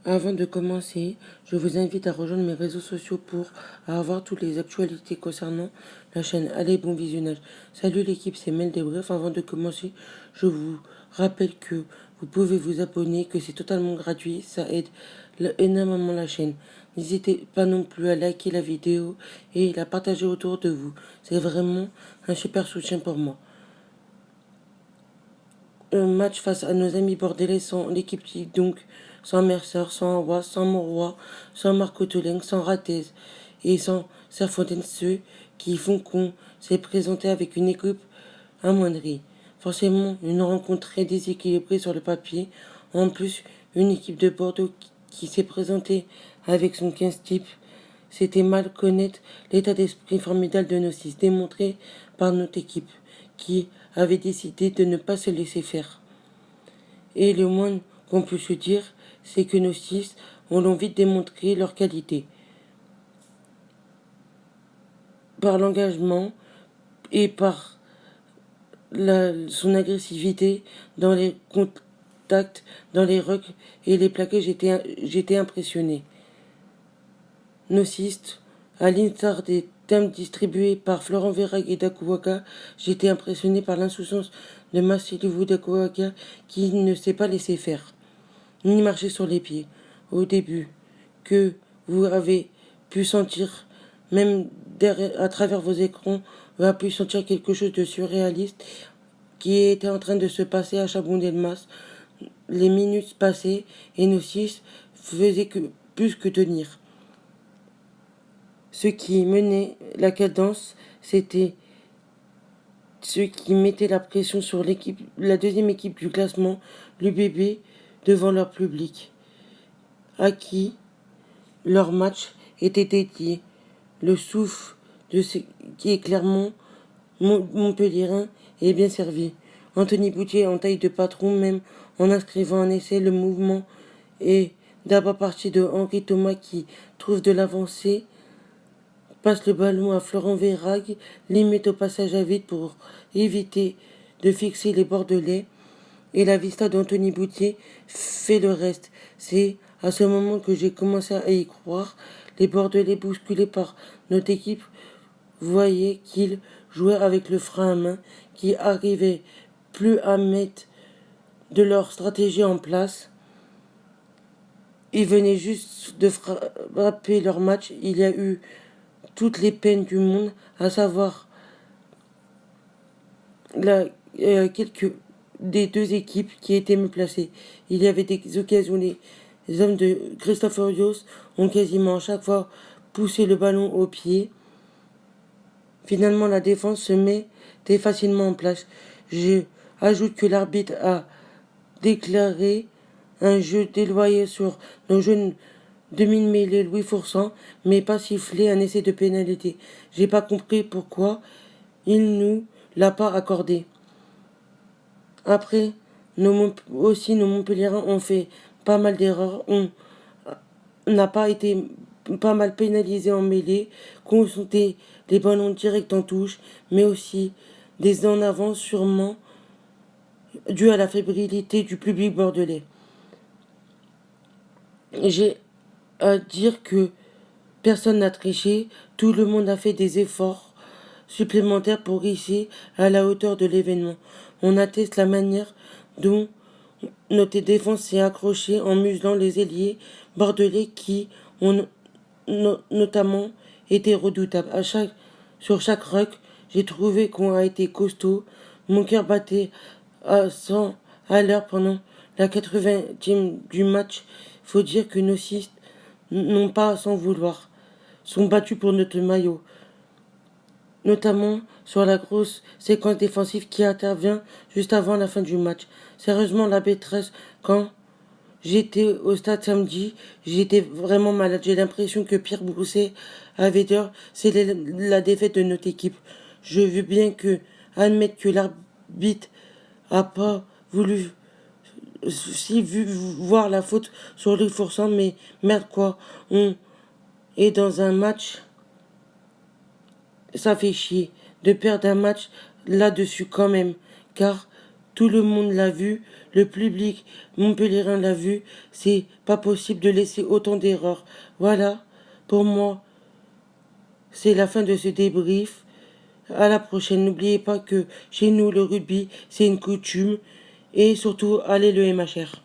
Avant de commencer, je vous invite à rejoindre mes réseaux sociaux pour avoir toutes les actualités concernant la chaîne. Allez, bon visionnage. Salut l'équipe, c'est Mel Debref. Avant de commencer, je vous rappelle que vous pouvez vous abonner, que c'est totalement gratuit, ça aide énormément la chaîne. N'hésitez pas non plus à liker la vidéo et la partager autour de vous. C'est vraiment un super soutien pour moi. Un match face à nos amis bordelais sans l'équipe type, donc sans Mercer, sans Awa, sans Moroy, sans Marco Toleng, sans Ratez et sans Serfontaine, ceux qui font qu'on s'est présenté avec une équipe amoindrie. Forcément, une rencontre très déséquilibrée sur le papier. En plus, une équipe de Bordeaux qui s'est présentée avec son 15 type. C'était mal connaître l'état d'esprit formidable de nos six, démontré par notre équipe, qui avait décidé de ne pas se laisser faire. Et le moins qu'on peut se dire, c'est que nos six ont vite démontré leur qualité. Par l'engagement et par son agressivité dans les contacts, dans les rucks et les plaqués, j'étais impressionné. Nos six, à l'instar des thèmes distribués par Florent Verhaeghe et Dakuwaka, j'étais impressionné par l'insouciance de Massilivu Dakuwaka qui ne s'est pas laissé faire, ni marcher sur les pieds. Au début, que vous avez pu sentir, même à travers vos écrans, vous avez pu sentir quelque chose de surréaliste qui était en train de se passer à Chabon-Delmas. Les minutes passaient et nos six faisaient plus que tenir. Ce qui menait la cadence, c'était ceux qui mettaient la pression sur la deuxième équipe du classement, l'UBB, devant leur public, à qui leur match était dédié. Le souffle de ce qui est clairement montpelliérain est bien servi. Anthony Boutier en taille de patron, même en inscrivant un essai, le mouvement est d'abord parti de Henri Thomas qui trouve de l'avancée, passe le ballon à Florent Verhaeghe, limite au passage à vide pour éviter de fixer les Bordelais. Et la vista d'Anthony Boutier fait le reste. C'est à ce moment que j'ai commencé à y croire. Les Bordelais, bousculés par notre équipe, voyaient qu'ils jouaient avec le frein à main, qui arrivaient plus à mettre de leur stratégie en place. Ils venaient juste de frapper leur match. Il y a eu toutes les peines du monde, à savoir quelques des deux équipes qui étaient mieux placées. Il y avait des occasions où les hommes de Christophe Rios ont quasiment à chaque fois poussé le ballon au pied. Finalement, la défense se mettait facilement en place. Je ajoute que l'arbitre a déclaré un jeu déloyé sur nos jeunes demi-mêlée Louis Foursan, mais pas sifflé un essai de pénalité. J'ai pas compris pourquoi il nous l'a pas accordé. Après, nos Montpelliérains ont fait pas mal d'erreurs. On n'a pas été pas mal pénalisés en mêlée, confronté les ballons directs en touche, mais aussi des en avant sûrement dû à la fébrilité du public bordelais. J'ai à dire que personne n'a triché, tout le monde a fait des efforts supplémentaires pour ici à la hauteur de l'événement. On atteste la manière dont notre défense s'est accrochée en muselant les ailiers bordelais qui ont notamment été redoutables. Sur chaque ruck, j'ai trouvé qu'on a été costaud. Mon cœur battait à 100 à l'heure pendant la 80e du match. Faut dire que nos six n'ont pas sans vouloir, sont battus pour notre maillot, notamment sur la grosse séquence défensive qui intervient juste avant la fin du match. Sérieusement, la B13, quand j'étais au stade samedi, j'étais vraiment malade. J'ai l'impression que Pierre Brousset avait tort, c'est la défaite de notre équipe. Je veux bien admettre que l'arbitre a pas voulu vu voir la faute sur Louis Foursan, mais merde quoi, on Et dans un match, ça fait chier de perdre un match là-dessus quand même, car tout le monde l'a vu, le public montpelliérain l'a vu, c'est pas possible de laisser autant d'erreurs. Voilà, pour moi, c'est la fin de ce débrief. À la prochaine, n'oubliez pas que chez nous, le rugby, c'est une coutume, et surtout, allez le MHR.